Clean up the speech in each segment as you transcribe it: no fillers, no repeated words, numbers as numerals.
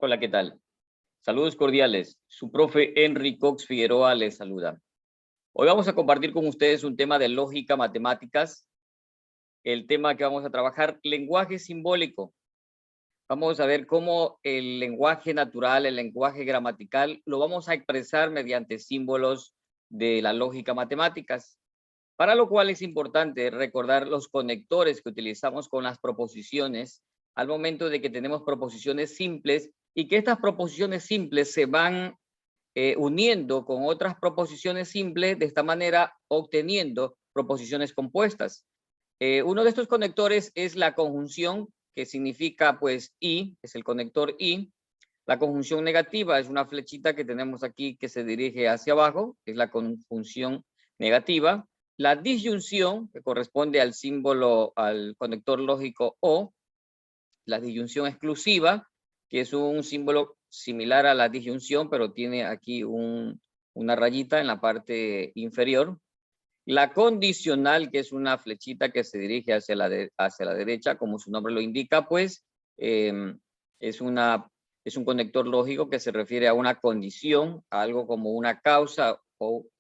Hola, ¿qué tal? Saludos cordiales. Su profe Henry Cox Figueroa les saluda. Hoy vamos a compartir con ustedes un tema de lógica matemáticas. El tema que vamos a trabajar, lenguaje simbólico. Vamos a ver cómo el lenguaje natural, el lenguaje gramatical, lo vamos a expresar mediante símbolos de la lógica matemáticas. Para lo cual es importante recordar los conectores que utilizamos con las proposiciones al momento de que tenemos proposiciones simples y que estas proposiciones simples se van uniendo con otras proposiciones simples, de esta manera obteniendo proposiciones compuestas. Uno de estos conectores es la conjunción, que significa pues y, es el conector y. La conjunción negativa es una flechita que tenemos aquí que se dirige hacia abajo, es la conjunción negativa. La disyunción, que corresponde al símbolo, al conector lógico o. La disyunción exclusiva, que es un símbolo similar a la disyunción, pero tiene aquí una rayita en la parte inferior. La condicional, que es una flechita que se dirige hacia la derecha, como su nombre lo indica, pues es un conector lógico que se refiere a una condición, a algo como una causa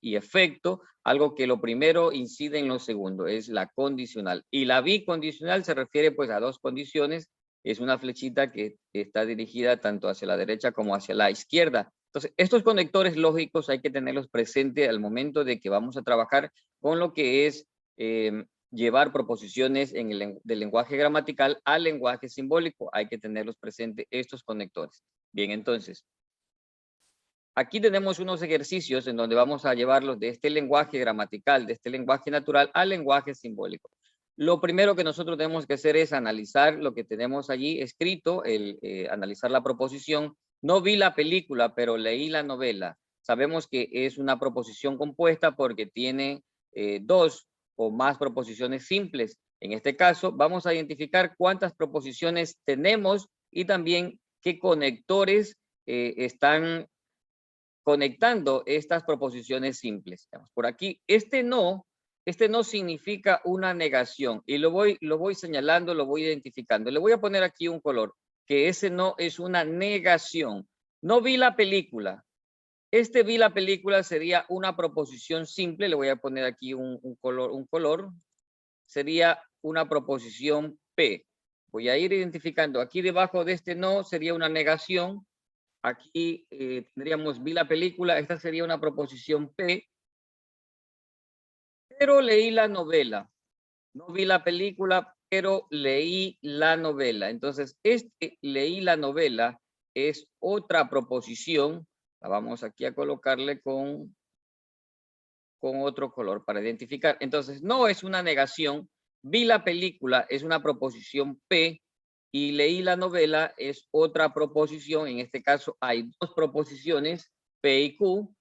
y efecto, algo que lo primero incide en lo segundo, es la condicional. Y la bicondicional se refiere pues a dos condiciones, es una flechita que está dirigida tanto hacia la derecha como hacia la izquierda. Entonces, estos conectores lógicos hay que tenerlos presentes al momento de que vamos a trabajar con lo que es llevar proposiciones del lenguaje gramatical al lenguaje simbólico. Hay que tenerlos presentes estos conectores. Bien, entonces, aquí tenemos unos ejercicios en donde vamos a llevarlos de este lenguaje gramatical, de este lenguaje natural al lenguaje simbólico. Lo primero que nosotros tenemos que hacer es analizar lo que tenemos allí escrito, analizar la proposición. No vi la película, pero leí la novela. Sabemos que es una proposición compuesta porque tiene dos o más proposiciones simples. En este caso, vamos a identificar cuántas proposiciones tenemos y también qué conectores están conectando estas proposiciones simples. Por aquí, este no significa una negación y lo voy señalando, lo voy identificando. Le voy a poner aquí un color, que ese no es una negación. No vi la película. Este vi la película sería una proposición simple. Le voy a poner aquí un color. Sería una proposición P. Voy a ir identificando. Aquí debajo de este no sería una negación. Aquí tendríamos vi la película. Esta sería una proposición P. Pero leí la novela. No vi la película, pero leí la novela. Entonces, leí la novela es otra proposición. La vamos aquí a colocarle con otro color para identificar. Entonces, no es una negación. Vi la película es una proposición P y leí la novela es otra proposición. En este caso hay dos proposiciones, P y Q.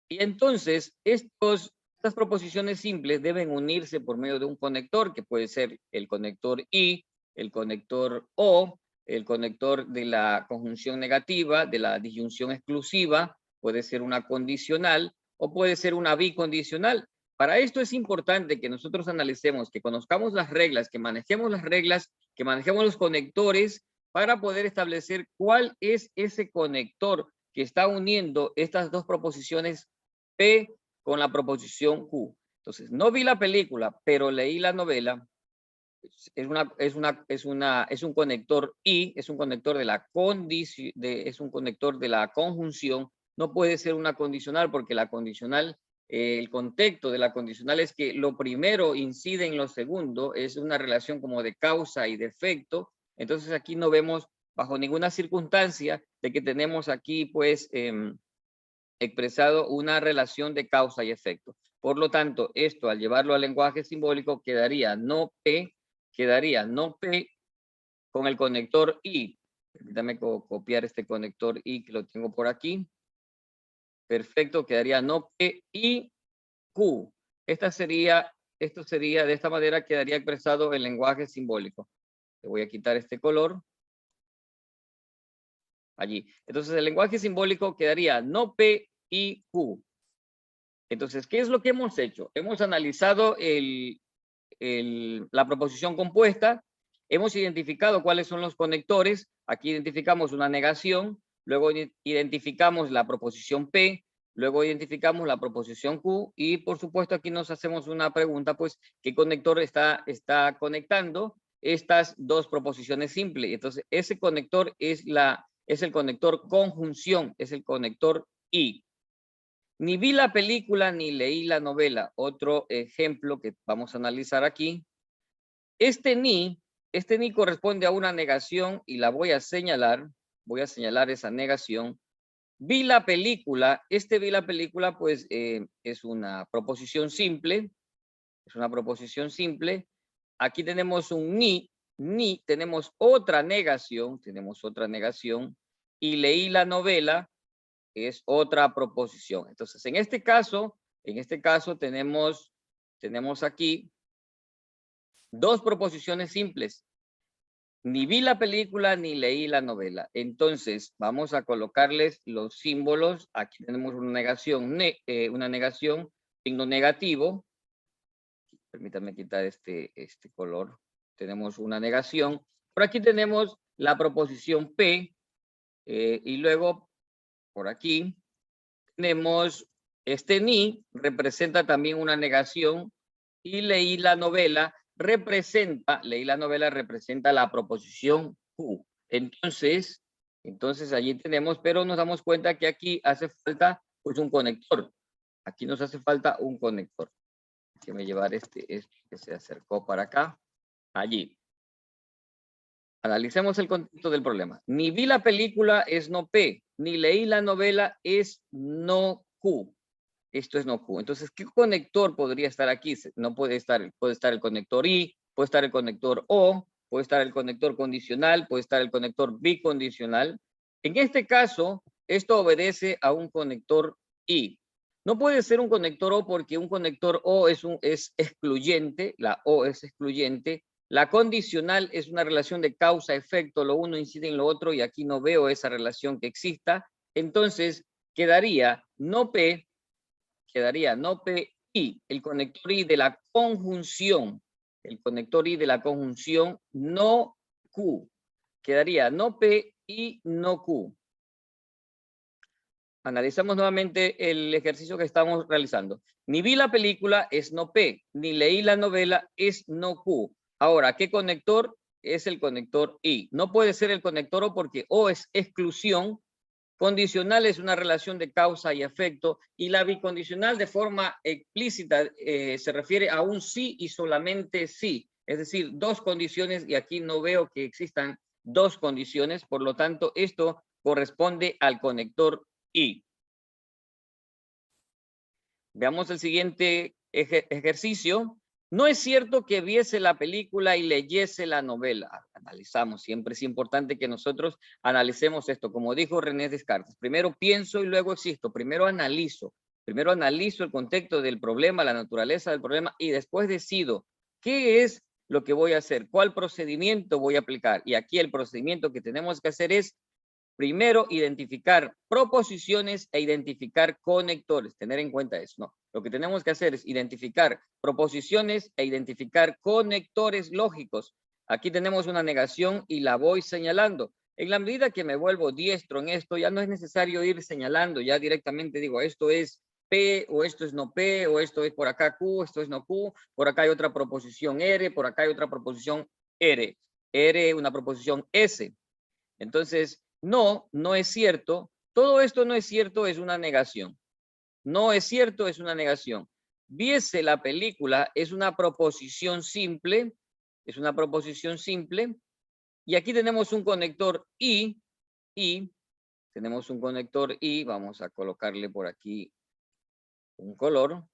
Y entonces, estas proposiciones simples deben unirse por medio de un conector, que puede ser el conector y, el conector o, el conector de la conjunción negativa, de la disyunción exclusiva, puede ser una condicional o puede ser una bicondicional. Para esto es importante que nosotros analicemos, que conozcamos las reglas, que manejemos los conectores para poder establecer cuál es ese conector que está uniendo estas dos proposiciones P con la proposición Q. Entonces, no vi la película, pero leí la novela. Es un conector y, es un conector de la condición, es un conector de la conjunción. No puede ser una condicional porque la condicional, el contexto de la condicional es que lo primero incide en lo segundo, es una relación como de causa y de efecto. Entonces aquí no vemos bajo ninguna circunstancia de que tenemos aquí pues expresado una relación de causa y efecto. Por lo tanto, esto al llevarlo al lenguaje simbólico quedaría no P con el conector I. Permítame copiar este conector I que lo tengo por aquí. Perfecto, quedaría no P y Q. Esto sería, de esta manera quedaría expresado el lenguaje simbólico. Le voy a quitar este color. Allí. Entonces el lenguaje simbólico quedaría no P y Q. Entonces, ¿qué es lo que hemos hecho? Hemos analizado la proposición compuesta, Hemos identificado cuáles son los conectores. Aquí identificamos una negación, luego identificamos la proposición P, luego identificamos la proposición Q y por supuesto aquí nos hacemos una pregunta, pues, ¿qué conector está conectando estas dos proposiciones simples? Entonces, ese conector es el conector conjunción, es el conector I. Ni vi la película ni leí la novela. Otro ejemplo que vamos a analizar aquí. Este ni corresponde a una negación y la voy a señalar esa negación. Vi la película, vi la película pues es una proposición simple, Aquí tenemos un ni, tenemos otra negación, y leí la novela, es otra proposición. Entonces, en este caso tenemos aquí dos proposiciones simples. Ni vi la película ni leí la novela. Entonces, vamos a colocarles los símbolos. Aquí tenemos una negación, signo negativo. Permítanme quitar este color. Tenemos una negación. Por aquí tenemos la proposición P. Y luego, por aquí, tenemos ni, representa también una negación. Y leí la novela representa la proposición Q. Entonces allí tenemos, pero nos damos cuenta que aquí hace falta pues un conector. Aquí nos hace falta un conector. Déjeme llevar este que se acercó para acá. Allí. Analicemos el contexto del problema. Ni vi la película es no P, ni leí la novela es no Q. Esto es no Q. Entonces, ¿qué conector podría estar aquí? No puede estar el conector I, puede estar el conector O, puede estar el conector condicional, puede estar el conector bicondicional. En este caso, esto obedece a un conector I. No puede ser un conector O porque un conector O es excluyente, la O es excluyente. La condicional es una relación de causa-efecto, lo uno incide en lo otro y aquí no veo esa relación que exista. Entonces, quedaría no P I, el conector I de la conjunción, no Q. Quedaría no P y no Q. Analizamos nuevamente el ejercicio que estamos realizando. Ni vi la película es no P, ni leí la novela es no Q. Ahora, ¿qué conector? Es el conector I. No puede ser el conector O porque O es exclusión. Condicional es una relación de causa y efecto y la bicondicional de forma explícita se refiere a un sí y solamente sí. Es decir, dos condiciones y aquí no veo que existan dos condiciones. Por lo tanto, esto corresponde al conector I. Veamos el siguiente ejercicio. No es cierto que viese la película y leyese la novela. Analizamos, siempre es importante que nosotros analicemos esto. Como dijo René Descartes, primero pienso y luego existo. Primero analizo el contexto del problema, la naturaleza del problema y después decido qué es lo que voy a hacer, cuál procedimiento voy a aplicar. Y aquí el procedimiento que tenemos que hacer es primero, identificar proposiciones e identificar conectores. Tener en cuenta eso, ¿no? Lo que tenemos que hacer es identificar proposiciones e identificar conectores lógicos. Aquí tenemos una negación y la voy señalando. En la medida que me vuelvo diestro en esto, ya no es necesario ir señalando, ya directamente digo, esto es P, o esto es no P, o esto es por acá Q, esto es no Q, por acá hay otra proposición R, por acá hay otra proposición R. R, una proposición S. Entonces, no es cierto. Todo esto no es cierto, es una negación. No es cierto, es una negación. Viese la película, es una proposición simple. Y aquí tenemos un conector I. Tenemos un conector I. Vamos a colocarle por aquí un color.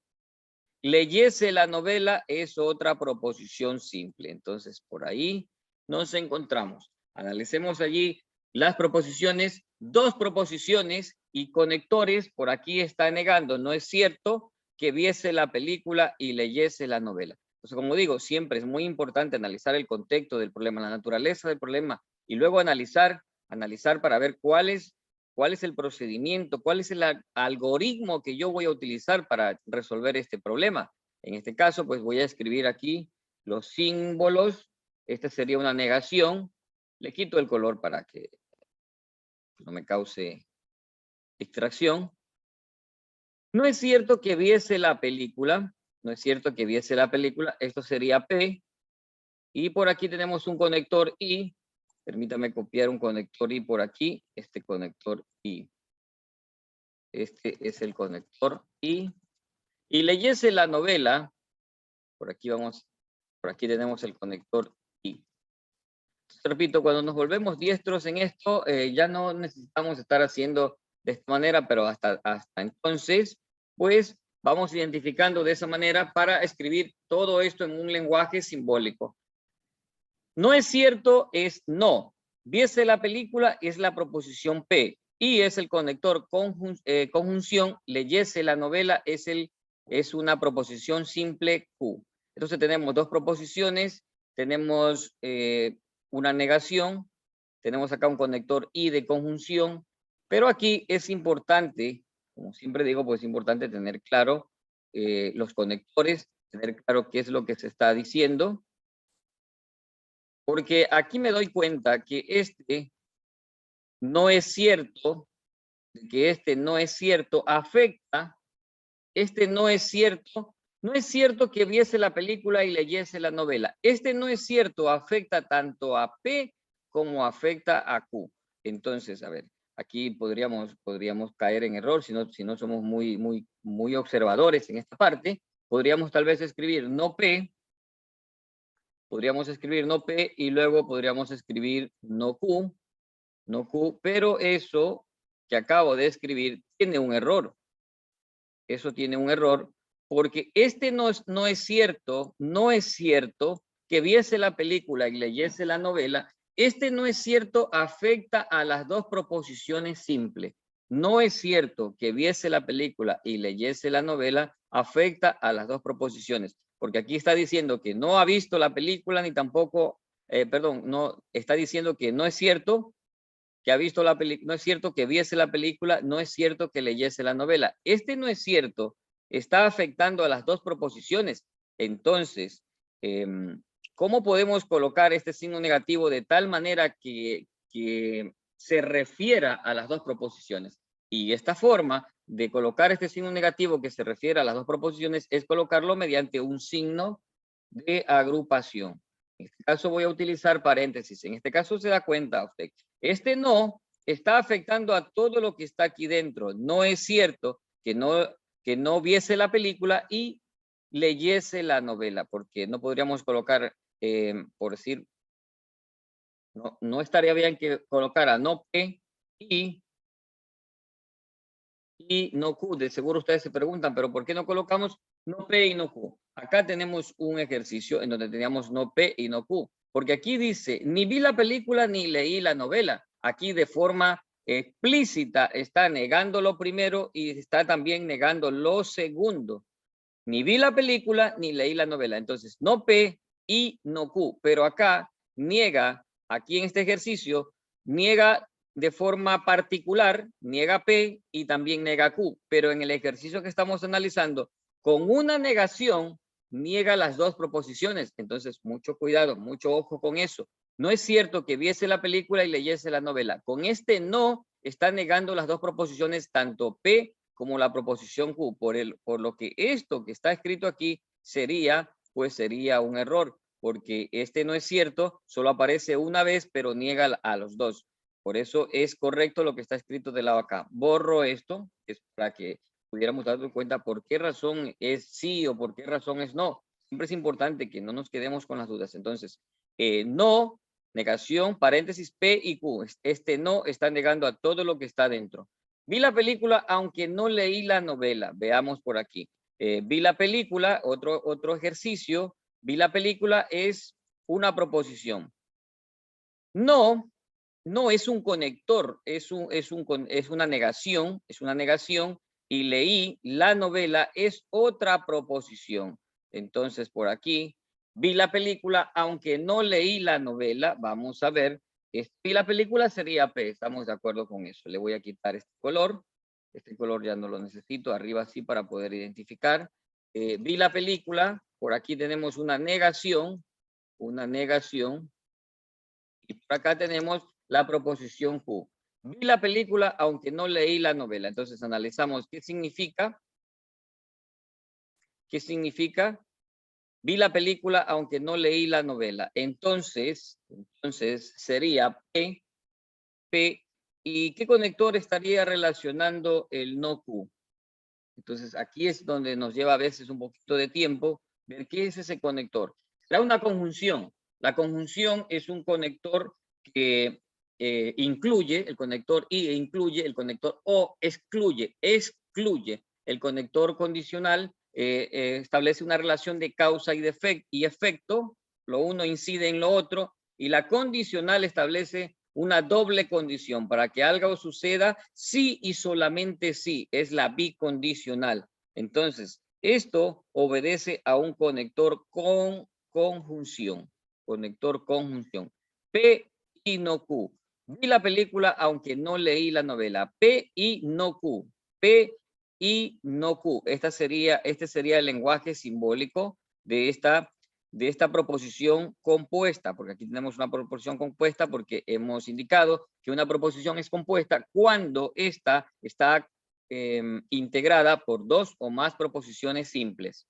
Leyese la novela es otra proposición simple. Entonces, por ahí nos encontramos. Analicemos allí las proposiciones, dos proposiciones y conectores. Por aquí está negando. No es cierto que viese la película y leyese la novela. Entonces, como digo, siempre es muy importante analizar el contexto del problema, la naturaleza del problema y luego analizar para ver cuál es el procedimiento, cuál es el algoritmo que yo voy a utilizar para resolver este problema. En este caso, pues voy a escribir aquí los símbolos Esta sería una negación. Le quito el color para que no me cause distracción. No es cierto que viese la película. No es cierto que viese la película. Esto sería P. Y por aquí tenemos un conector I. Permítame copiar un conector I por aquí. Este conector I. Este es el conector I. Y leyese la novela. Por aquí tenemos el conector I. Repito, cuando nos volvemos diestros en esto, ya no necesitamos estar haciendo de esta manera, pero hasta entonces, pues vamos identificando de esa manera para escribir todo esto en un lenguaje simbólico. No es cierto, es no. Viese la película es la proposición P. Y es el conector conjunción. Leyese la novela es una proposición simple Q. Entonces tenemos dos proposiciones. Tenemos una negación. Tenemos acá un conector I de conjunción. Pero aquí es importante, como siempre digo, pues es importante tener claro los conectores, tener claro qué es lo que se está diciendo. Porque aquí me doy cuenta que este no es cierto, afecta, este no es cierto que viese la película y leyese la novela. Este no es cierto, afecta tanto a P como afecta a Q. Entonces, a ver, aquí podríamos caer en error si no somos muy observadores en esta parte. Podríamos tal vez escribir no P. Podríamos escribir no P y luego podríamos escribir no Q, pero eso que acabo de escribir tiene un error. Eso tiene un error porque este no es cierto que viese la película y leyese la novela. Este no es cierto afecta a las dos proposiciones simples. No es cierto que viese la película y leyese la novela afecta a las dos proposiciones. Porque aquí está diciendo que no ha visto la película ni tampoco, no, está diciendo que no es cierto que ha visto la película, no es cierto que viese la película, no es cierto que leyese la novela. Este no es cierto, está afectando a las dos proposiciones. Entonces, ¿cómo podemos colocar este signo negativo de tal manera que se refiera a las dos proposiciones? Y esta forma de colocar este signo negativo que se refiere a las dos proposiciones es colocarlo mediante un signo de agrupación. En este caso voy a utilizar paréntesis. En este caso se da cuenta usted. Este no está afectando a todo lo que está aquí dentro. No es cierto que no viese la película y leyese la novela, porque no podríamos colocar, por decir, no estaría bien que colocara no P y no Q. De seguro ustedes se preguntan, pero ¿por qué no colocamos no P y no Q? Acá tenemos un ejercicio en donde teníamos no P y no Q, porque aquí dice, ni vi la película ni leí la novela. Aquí de forma explícita está negando lo primero y está también negando lo segundo. Ni vi la película ni leí la novela. Entonces, no P y no Q, pero acá niega, aquí en este ejercicio, niega de forma particular, niega P y también nega Q, pero en el ejercicio que estamos analizando, con una negación, niega las dos proposiciones. Entonces, mucho cuidado, mucho ojo con eso. No es cierto que viese la película y leyese la novela. Con este no, está negando las dos proposiciones, tanto P como la proposición Q. Por lo que esto que está escrito aquí sería un error, porque este no es cierto, solo aparece una vez, pero niega a los dos. Por eso es correcto lo que está escrito del lado acá. Borro esto, es para que pudiéramos darnos cuenta por qué razón es sí o por qué razón es no. Siempre es importante que no nos quedemos con las dudas. Entonces, no, negación, paréntesis, P y Q. Este no está negando a todo lo que está dentro. Vi la película aunque no leí la novela. Veamos por aquí. Vi la película, otro ejercicio. Vi la película es una proposición. No es un conector, es una negación, y leí la novela es otra proposición. Entonces, por aquí, vi la película, aunque no leí la novela, vamos a ver, vi la película sería P, estamos de acuerdo con eso. Le voy a quitar este color ya no lo necesito, arriba sí para poder identificar. Vi la película, por aquí tenemos una negación, una negación. Y por acá tenemos la proposición Q. Vi la película aunque no leí la novela. Entonces analizamos qué significa. ¿Qué significa? Vi la película aunque no leí la novela. Entonces sería P. ¿Y qué conector estaría relacionando el no Q? Entonces aquí es donde nos lleva a veces un poquito de tiempo ver qué es ese conector. Será una conjunción. La conjunción es un conector que incluye el conector y incluye el conector o excluye el conector condicional, establece una relación de causa y efecto, lo uno incide en lo otro, y la condicional establece una doble condición para que algo suceda sí y solamente sí, es la bicondicional. Entonces, esto obedece a un conector con conjunción, conector conjunción. P y no Q. Vi la película aunque no leí la novela. P y no Q. P y no Q. Este sería el lenguaje simbólico de esta proposición compuesta, porque aquí tenemos una proposición compuesta porque hemos indicado que una proposición es compuesta cuando esta está integrada por dos o más proposiciones simples.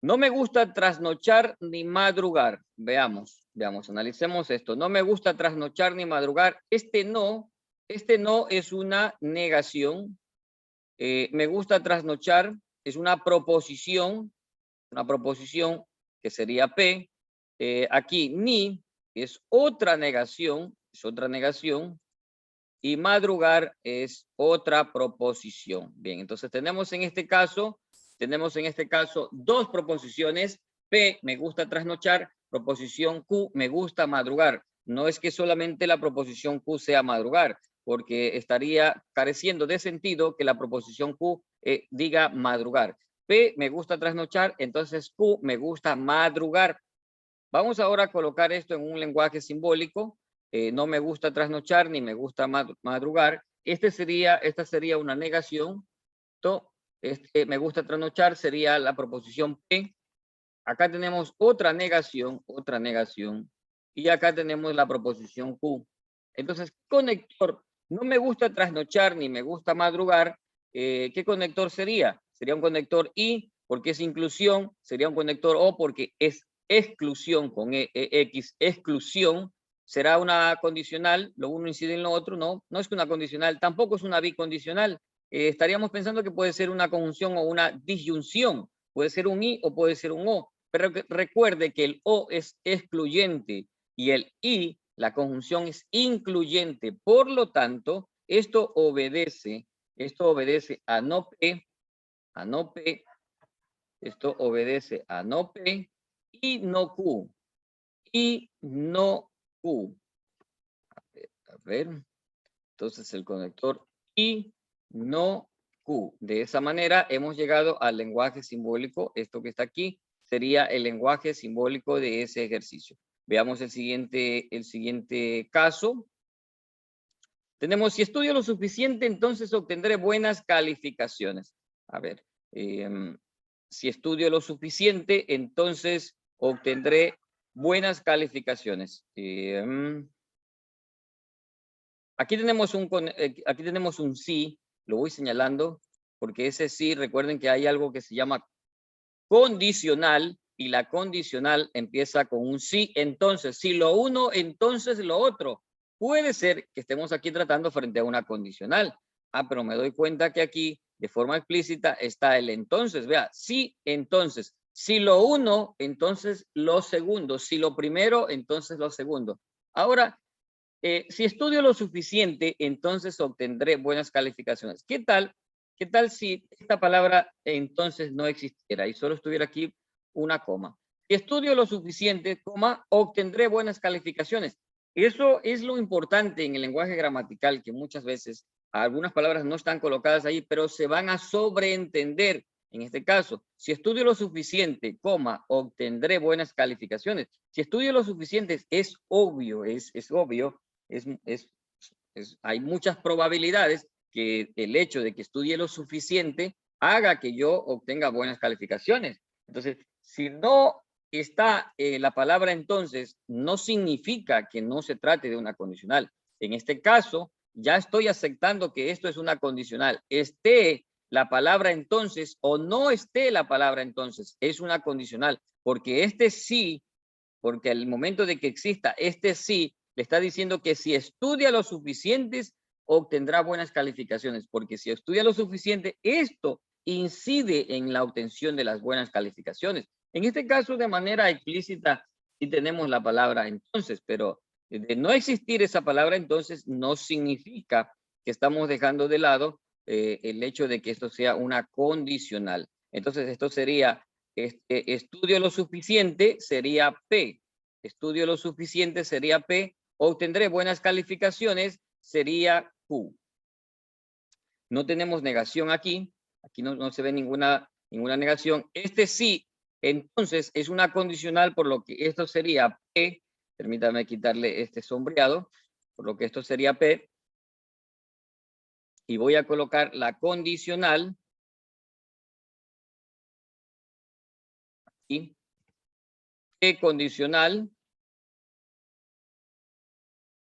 No me gusta trasnochar ni madrugar. Veamos, analicemos esto. No me gusta trasnochar ni madrugar. Este no es una negación. Me gusta trasnochar es una proposición que sería P. Aquí ni es otra negación, y madrugar es otra proposición. Bien, entonces tenemos en este caso dos proposiciones. P, me gusta trasnochar. Proposición Q, me gusta madrugar. No es que solamente la proposición Q sea madrugar, porque estaría careciendo de sentido que la proposición Q diga madrugar. P, me gusta trasnochar, entonces Q, me gusta madrugar. Vamos ahora a colocar esto en un lenguaje simbólico. No me gusta trasnochar ni me gusta madrugar. Esta sería una negación. Me gusta trasnochar sería la proposición P. Acá tenemos otra negación. Y acá tenemos la proposición Q. Entonces, conector, no me gusta trasnochar ni me gusta madrugar. ¿Qué conector sería? Sería un conector I porque es inclusión, sería un conector O porque es exclusión con X, exclusión. Será una condicional, lo uno incide en lo otro, no es una condicional, tampoco es una bicondicional. Estaríamos pensando que puede ser una conjunción o una disyunción, puede ser un I o puede ser un O, pero recuerde que el O es excluyente y el I, la conjunción es incluyente, por lo tanto, esto obedece a no P, esto obedece a no P y no Q, A ver, entonces el conector y no Q. De esa manera hemos llegado al lenguaje simbólico. Esto que está aquí sería el lenguaje simbólico de ese ejercicio. Veamos el siguiente caso. Tenemos, si estudio lo suficiente, entonces obtendré buenas calificaciones. A ver, si estudio lo suficiente, entonces obtendré buenas calificaciones. Aquí tenemos un sí, lo voy señalando, porque ese sí, recuerden que hay algo que se llama condicional, y la condicional empieza con un sí, entonces, si lo uno, entonces lo otro. Puede ser que estemos aquí tratando frente a una condicional. Pero me doy cuenta que aquí, de forma explícita, está el entonces. Vea, sí, entonces. Si lo uno, entonces lo segundo. Si lo primero, entonces lo segundo. Ahora, si estudio lo suficiente, entonces obtendré buenas calificaciones. ¿Qué tal si esta palabra entonces no existiera y solo estuviera aquí una coma? Si estudio lo suficiente, obtendré buenas calificaciones. Eso es lo importante en el lenguaje gramatical, que muchas veces algunas palabras no están colocadas ahí, pero se van a sobreentender. En este caso, si estudio lo suficiente, obtendré buenas calificaciones. Si estudio lo suficiente, es obvio, hay muchas probabilidades que el hecho de que estudie lo suficiente haga que yo obtenga buenas calificaciones. Entonces, si no está la palabra entonces, no significa que no se trate de una condicional. En este caso, ya estoy aceptando que esto es una condicional. Esté la palabra entonces o no esté la palabra entonces, es una condicional, porque este sí, porque al momento de que exista este sí, le está diciendo que si estudia lo suficientes, obtendrá buenas calificaciones, porque si estudia lo suficiente, esto incide en la obtención de las buenas calificaciones. En este caso, de manera explícita, sí tenemos la palabra entonces, pero de no existir esa palabra entonces no significa que estamos dejando de lado el hecho de que esto sea una condicional. Entonces, esto sería, estudio lo suficiente sería P. Estudio lo suficiente sería P. Obtendré buenas calificaciones sería Q. No tenemos negación aquí. Aquí no se ve ninguna negación. Este sí, entonces, es una condicional, por lo que esto sería P. Permítame quitarle este sombreado. Por lo que esto sería P. Y voy a colocar la condicional. Aquí. P condicional.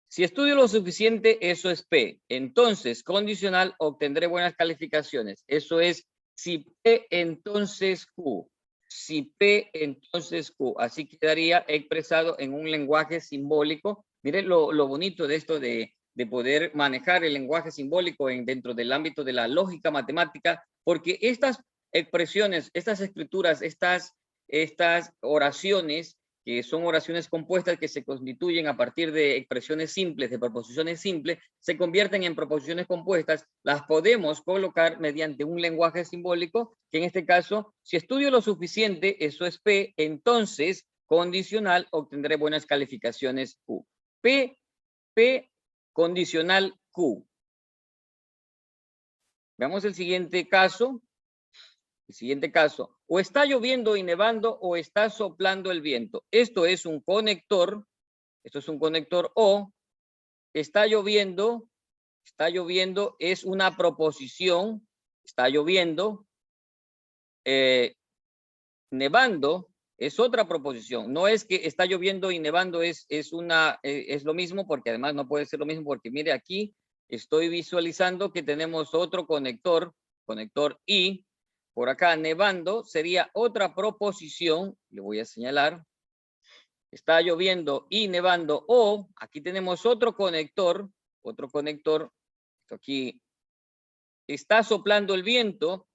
Si estudio lo suficiente, eso es P. Entonces, condicional, obtendré buenas calificaciones. Eso es si P, entonces Q. Si P, entonces Q. Así quedaría expresado en un lenguaje simbólico. Miren lo bonito de esto de poder manejar el lenguaje simbólico dentro del ámbito de la lógica matemática, porque estas expresiones, estas escrituras, estas oraciones, que son oraciones compuestas que se constituyen a partir de expresiones simples, de proposiciones simples, se convierten en proposiciones compuestas, las podemos colocar mediante un lenguaje simbólico, que en este caso, si estudio lo suficiente, eso es P, entonces, condicional, obtendré buenas calificaciones Q. P, condicional Q. Veamos el siguiente caso. El siguiente caso, o está lloviendo y nevando o está soplando el viento. Esto es un conector o está lloviendo es una proposición, está lloviendo, nevando es otra proposición. No es que está lloviendo y nevando es lo mismo, porque además no puede ser lo mismo, porque mire aquí estoy visualizando que tenemos otro conector y. Por acá, nevando sería otra proposición. Le voy a señalar. Está lloviendo y nevando. O aquí tenemos otro conector. Esto aquí. Está soplando el viento.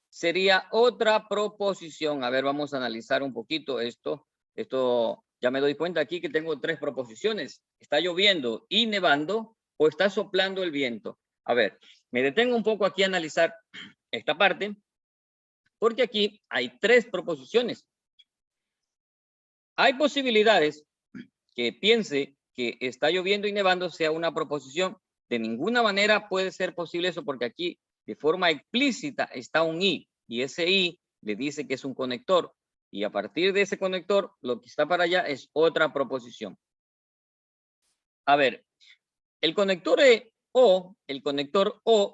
Sería otra proposición. A ver, vamos a analizar un poquito esto. Esto ya me doy cuenta aquí que tengo tres proposiciones. Está lloviendo y nevando o está soplando el viento. A ver, me detengo un poco aquí a analizar esta parte, porque aquí hay tres proposiciones. Hay posibilidades que piense que está lloviendo y nevando sea una proposición. De ninguna manera puede ser posible eso, porque aquí de forma explícita está un y ese y le dice que es un conector, y a partir de ese conector lo que está para allá es otra proposición. A ver, el conector O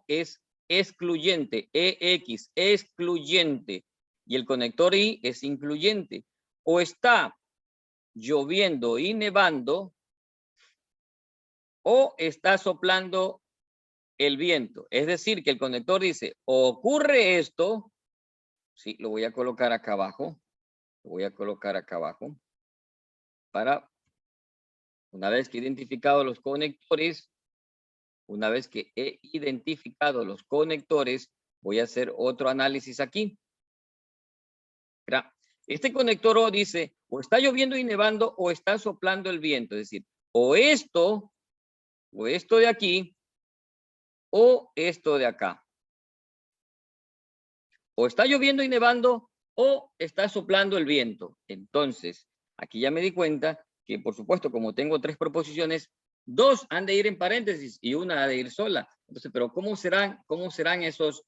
es excluyente, EX, excluyente, y el conector I es incluyente. O está lloviendo y nevando, o está soplando el viento. Es decir, que el conector dice, ocurre esto, sí, lo voy a colocar acá abajo, para, una vez que he identificado los conectores, voy a hacer otro análisis aquí. Mira, este conector O dice, o está lloviendo y nevando, o está soplando el viento. Es decir, o esto de aquí, o esto de acá. O está lloviendo y nevando, o está soplando el viento. Entonces, aquí ya me di cuenta que, por supuesto, como tengo tres proposiciones, dos han de ir en paréntesis y una ha de ir sola. Entonces, pero ¿cómo serán esos,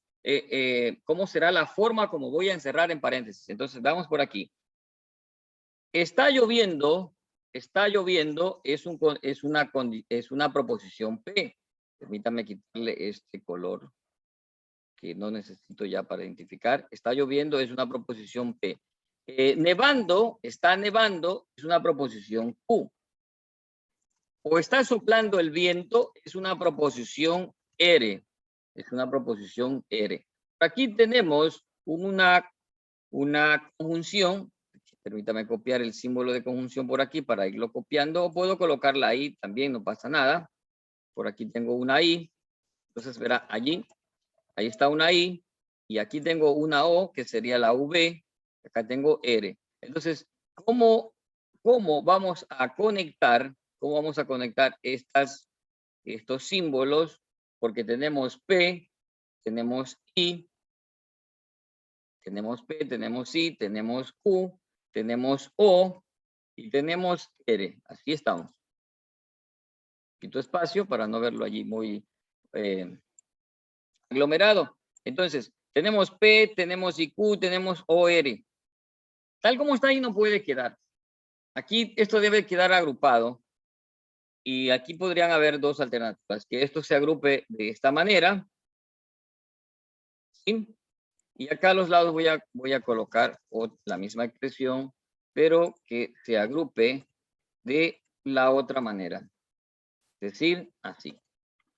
cómo será la forma como voy a encerrar en paréntesis? Entonces, vamos por aquí. Está lloviendo es una proposición P. Permítame quitarle este color que no necesito ya para identificar. Está lloviendo es una proposición P. Nevando, está nevando, es una proposición Q. O está soplando el viento, es una proposición R. Es una proposición R. Aquí tenemos una conjunción. Permítame copiar el símbolo de conjunción por aquí para irlo copiando. O puedo colocarla ahí también, no pasa nada. Por aquí tengo una I. Entonces verá allí. Ahí está una I. Y aquí tengo una O, que sería la V. Acá tengo R. Entonces, ¿cómo vamos a conectar? ¿Cómo vamos a conectar estos símbolos? Porque tenemos P, tenemos I, tenemos P, tenemos I, tenemos Q, tenemos O y tenemos R. Así estamos. Quito espacio para no verlo allí muy aglomerado. Entonces, tenemos P, tenemos IQ, tenemos OR. Tal como está ahí no puede quedar. Aquí esto debe quedar agrupado. Y aquí podrían haber dos alternativas. Que esto se agrupe de esta manera. ¿Sí? Y acá a los lados voy a colocar la misma expresión, pero que se agrupe de la otra manera. Es decir, así.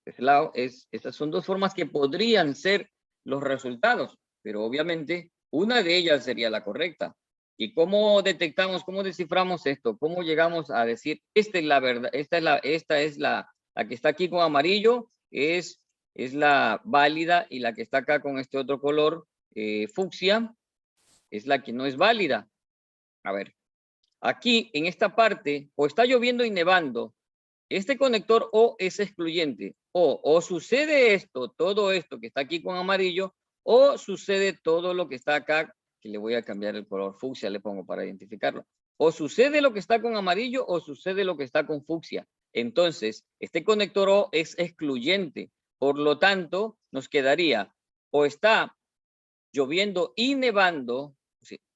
Estas son dos formas que podrían ser los resultados, pero obviamente una de ellas sería la correcta. ¿Y cómo detectamos, cómo desciframos esto? ¿Cómo llegamos a decir, esta es la verdad, esta es la que está aquí con amarillo, es la válida, y la que está acá con este otro color, fucsia, es la que no es válida? A ver, aquí en esta parte, o está lloviendo y nevando, este conector O es excluyente. O sucede esto, todo esto que está aquí con amarillo, o sucede todo lo que está acá, que le voy a cambiar el color fucsia, le pongo para identificarlo. O sucede lo que está con amarillo, o sucede lo que está con fucsia. Entonces, este conector O es excluyente. Por lo tanto, nos quedaría, o está lloviendo y nevando,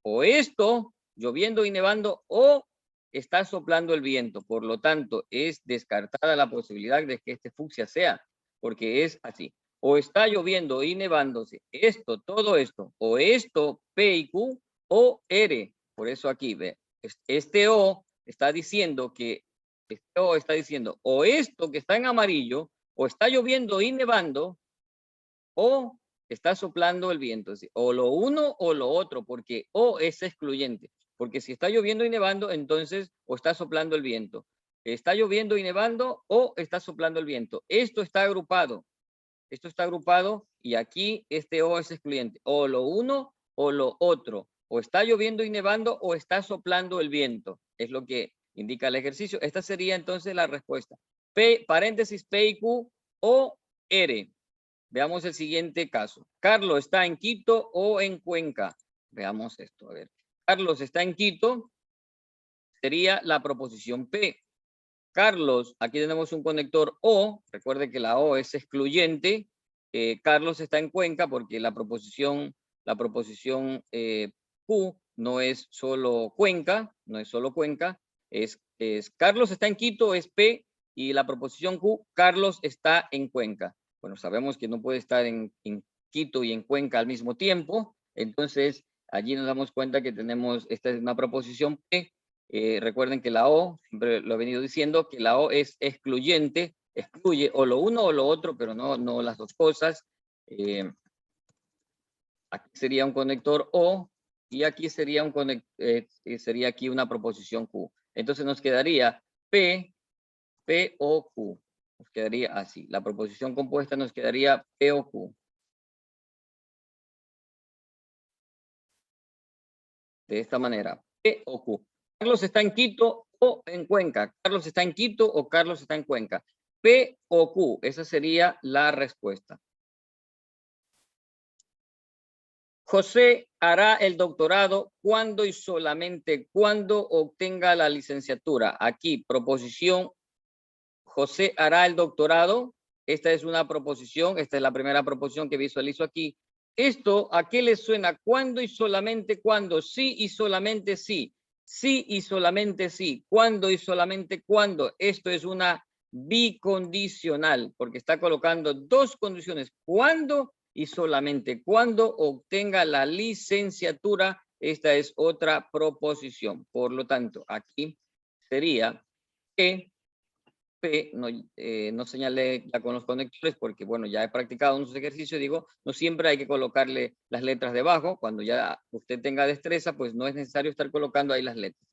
o esto, lloviendo y nevando, o está soplando el viento. Por lo tanto, es descartada la posibilidad de que este fucsia sea, porque es así. O está lloviendo y nevándose, esto, todo esto, o esto, P y Q, o R. Por eso aquí, ve, este O está diciendo que, o esto que está en amarillo, o está lloviendo y nevando, o está soplando el viento, o lo uno o lo otro, porque o es excluyente, porque si está lloviendo y nevando, entonces o está soplando el viento. Está lloviendo y nevando o está soplando el viento. Esto está agrupado y aquí este o es excluyente, o lo uno o lo otro, o está lloviendo y nevando o está soplando el viento, es lo que indica el ejercicio. Esta sería entonces la respuesta. P, paréntesis, P y Q o R. Veamos el siguiente caso. Carlos está en Quito o en Cuenca. Veamos esto. A ver. Carlos está en Quito. Sería la proposición P. Carlos, aquí tenemos un conector O. Recuerde que la O es excluyente. Carlos está en Cuenca porque la proposición Q no es solo Cuenca. No es solo Cuenca. Carlos está en Quito, es P. Y la proposición Q, Carlos está en Cuenca. Bueno, sabemos que no puede estar en Quito y en Cuenca al mismo tiempo. Entonces, allí nos damos cuenta que esta es una proposición P. Recuerden que la O, siempre lo he venido diciendo, que la O es excluyente, excluye o lo uno o lo otro, pero no las dos cosas. Aquí sería un conector O y aquí sería sería aquí una proposición Q. Entonces nos quedaría P o Q. Nos quedaría así. La proposición compuesta nos quedaría P o Q. De esta manera, P o Q. Carlos está en Quito o en Cuenca. Carlos está en Quito o Carlos está en Cuenca. P o Q. Esa sería la respuesta. José hará el doctorado cuando y solamente cuando obtenga la licenciatura. Aquí, proposición. José hará el doctorado. Esta es una proposición. Esta es la primera proposición que visualizo aquí. Esto, ¿a qué le suena? ¿Cuándo y solamente cuándo? Sí y solamente sí. Sí y solamente sí. ¿Cuándo y solamente cuándo? Esto es una bicondicional, porque está colocando dos condiciones. ¿Cuándo y solamente cuándo obtenga la licenciatura Esta es otra proposición. Por lo tanto, aquí sería que P, no señalé ya con los conectores porque, bueno, ya he practicado unos ejercicios, digo, no siempre hay que colocarle las letras debajo. Cuando ya usted tenga destreza, pues no es necesario estar colocando ahí las letras.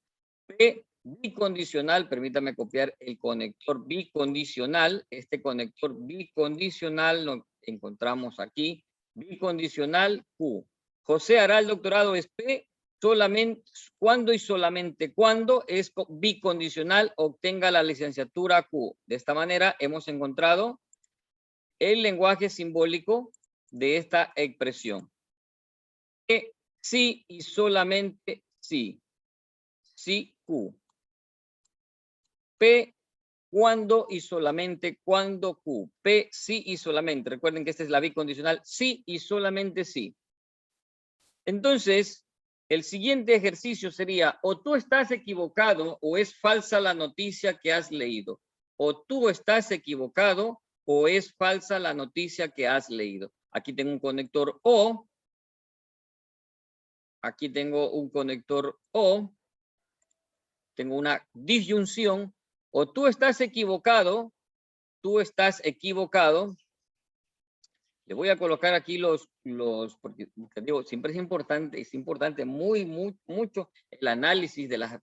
P bicondicional, permítame copiar el conector bicondicional. Este conector bicondicional lo encontramos aquí. Bicondicional Q. José hará el doctorado es P solamente cuando y solamente cuando es bicondicional obtenga la licenciatura Q. De esta manera hemos encontrado el lenguaje simbólico de esta expresión. P sí y solamente sí. Sí Q. P cuando y solamente cuando Q. P sí y solamente. Recuerden que esta es la bicondicional sí y solamente sí. Entonces, el siguiente ejercicio sería o tú estás equivocado o es falsa la noticia que has leído. O tú estás equivocado o es falsa la noticia que has leído. Aquí tengo un conector O. Aquí tengo un conector O. Tengo una disyunción. O tú estás equivocado, Le voy a colocar aquí porque te digo, siempre es importante mucho el análisis de las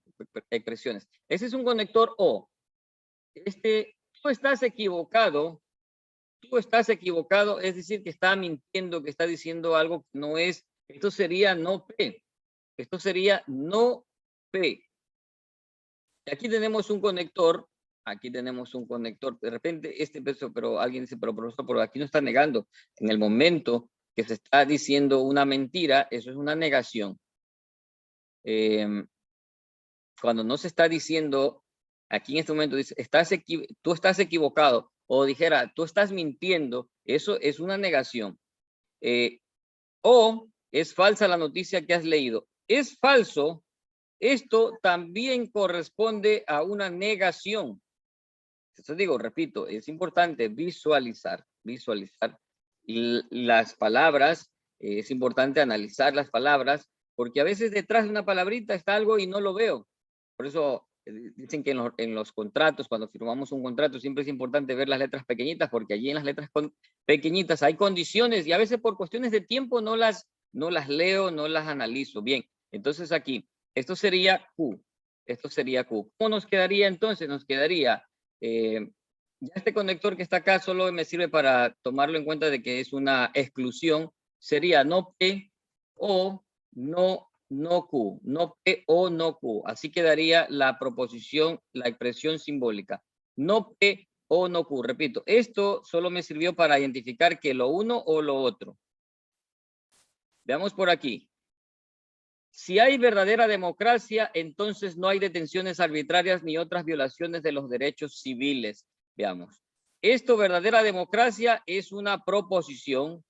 expresiones. Ese es un conector O. Tú estás equivocado, es decir, que está mintiendo, que está diciendo algo que no es. Esto sería no P. Esto sería no P. Aquí tenemos un conector. De repente pero alguien dice, pero profesor, pero aquí no está negando. En el momento que se está diciendo una mentira, eso es una negación. Cuando no se está diciendo, aquí en este momento dice, tú estás equivocado, o dijera, tú estás mintiendo, eso es una negación. O es falsa la noticia que has leído. Es falso, esto también corresponde a una negación. Entonces digo, repito, es importante visualizar las palabras, es importante analizar las palabras, porque a veces detrás de una palabrita está algo y no lo veo. Por eso dicen que en los contratos, cuando firmamos un contrato, siempre es importante ver las letras pequeñitas, porque allí en las letras pequeñitas hay condiciones y a veces por cuestiones de tiempo no las leo, no las analizo. Bien, entonces aquí, esto sería Q. ¿Cómo nos quedaría entonces? Nos quedaría... ya este conector que está acá solo me sirve para tomarlo en cuenta de que es una exclusión. Sería no P o no Q. No P o no Q. Así quedaría la proposición, la expresión simbólica. No P o no Q. Repito, esto solo me sirvió para identificar que lo uno o lo otro. Veamos por aquí. Si hay verdadera democracia, entonces no hay detenciones arbitrarias ni otras violaciones de los derechos civiles. Veamos. Esto, verdadera democracia, es una proposición.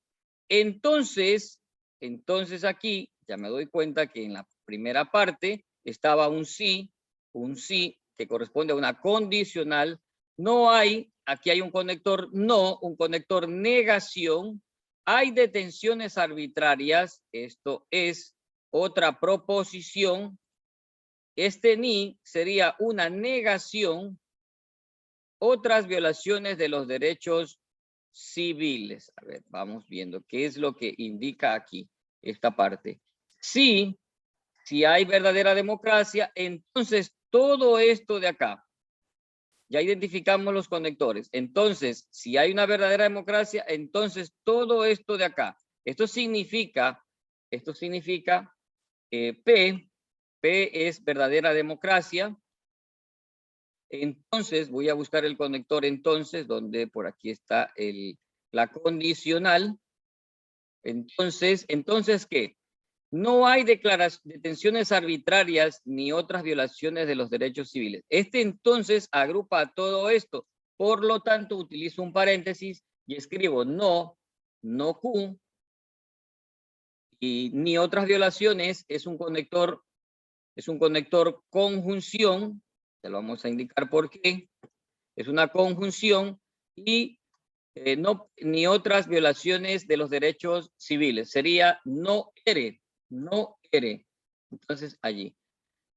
Entonces aquí ya me doy cuenta que en la primera parte estaba un sí que corresponde a una condicional. No hay, aquí hay un conector no, un conector negación. Hay detenciones arbitrarias, esto es otra proposición. Este ni sería una negación. Otras violaciones de los derechos civiles. A ver, vamos viendo qué es lo que indica aquí esta parte. Si hay verdadera democracia, entonces todo esto de acá, ya identificamos los conectores. Entonces, si hay una verdadera democracia, entonces todo esto de acá. Esto significa P es verdadera democracia. Entonces, voy a buscar el conector entonces, donde por aquí está la condicional. Entonces, ¿qué? No hay detenciones arbitrarias ni otras violaciones de los derechos civiles. Entonces agrupa todo esto. Por lo tanto, utilizo un paréntesis y escribo no Q, y ni otras violaciones es un conector conjunción. Ya lo vamos a indicar por qué. Es una conjunción y ni otras violaciones de los derechos civiles. Sería no ere. Entonces, allí.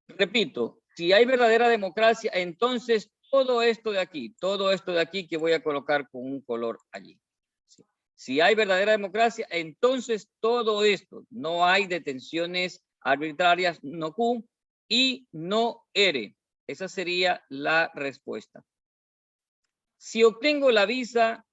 Repito, si hay verdadera democracia, entonces todo esto de aquí que voy a colocar con un color allí. Sí. Si hay verdadera democracia, entonces todo esto, no hay detenciones arbitrarias, no Q y no ERE. Esa sería la respuesta. Si obtengo la visa,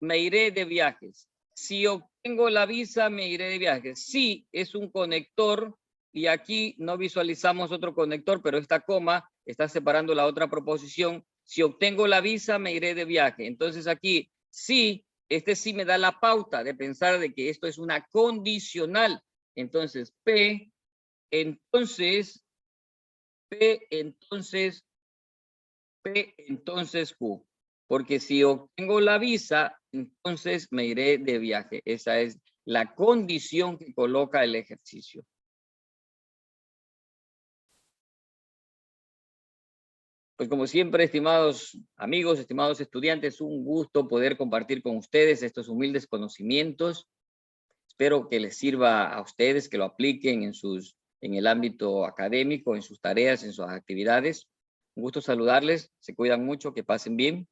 me iré de viajes. Si obtengo la visa, me iré de viajes. Sí, es un conector y aquí no visualizamos otro conector, pero esta coma está separando la otra proposición. Si obtengo la visa, me iré de viaje. Entonces aquí, sí, este sí me da la pauta de pensar de que esto es una condicional. Entonces, entonces Q. Porque si obtengo la visa, entonces me iré de viaje. Esa es la condición que coloca el ejercicio. Pues como siempre, estimados amigos, estimados estudiantes, un gusto poder compartir con ustedes estos humildes conocimientos. Espero que les sirva a ustedes, que lo apliquen en el ámbito académico, en sus tareas, en sus actividades. Un gusto saludarles, se cuidan mucho, que pasen bien.